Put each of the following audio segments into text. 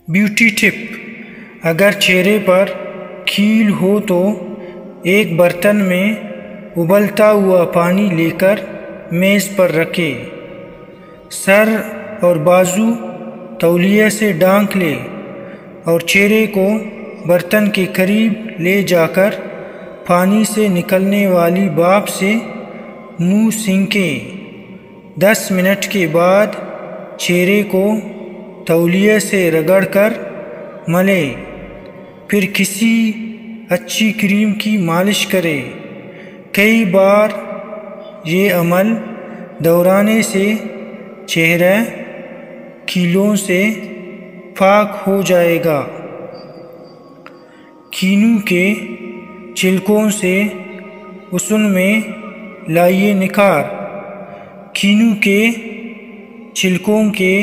Beauty tip: अगर चेहरे पर खील हो तो एक बर्तन में उबलता हुआ पानी लेकर मेज़ पर रखें। सर और बाजू तौलिए से ढांक लें और चेहरे को बर्तन के करीब ले जाकर पानी से निकलने वाली भाप से मुंह सेंकें। 10 मिनट के बाद चेहरे को तौलिए से रगड़कर मलें, फिर किसी अच्छी क्रीम की मालिश करें। कई बार ये अमल दोहराने से चेहरा खीलों से पाक हो जाएगा। कीनू के छिलकों से उसुन में लाइए निखार। कीनू के छिलकों के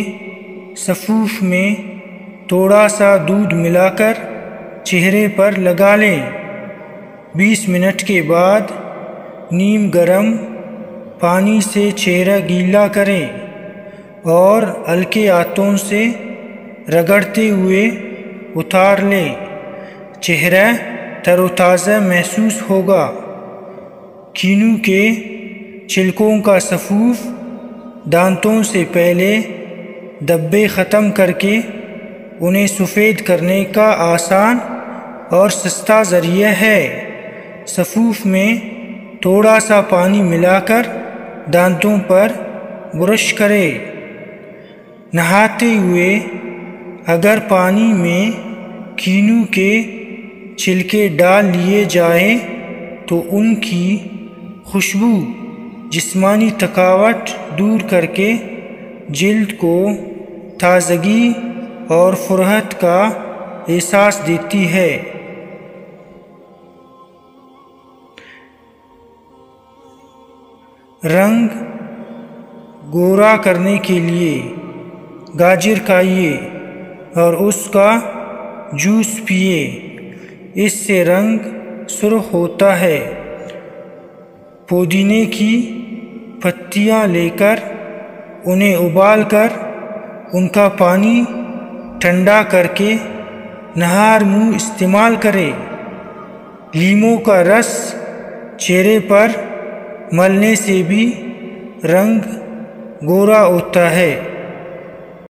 सफ़ूफ में थोड़ा सा दूध मिलाकर चेहरे पर लगा लें। 20 मिनट के बाद नीम गर्म पानी से चेहरा गीला करें और हल्के हाथों से रगड़ते हुए उतार लें। चेहरा तरोताज़ा महसूस होगा। कीनू के छिलकों का सफ़ूफ दांतों से पहले धब्बे ख़त्म करके उन्हें सफ़ेद करने का आसान और सस्ता ज़रिया है। सफ़ूफ में थोड़ा सा पानी मिलाकर दांतों पर ब्रश करें। नहाते हुए अगर पानी में कीनू के छिलके डाल लिए जाएं तो उनकी खुशबू जिस्मानी थकावट दूर करके जिल्द को ताज़गी और फुरहत का एहसास देती है। रंग गोरा करने के लिए गाजर खाइए और उसका जूस पिए, इससे रंग सुर्ख होता है। पुदीने की पत्तियां लेकर उन्हें उबालकर उनका पानी ठंडा करके नहार मुंह इस्तेमाल करें। लीमों का रस चेहरे पर मलने से भी रंग गोरा होता है।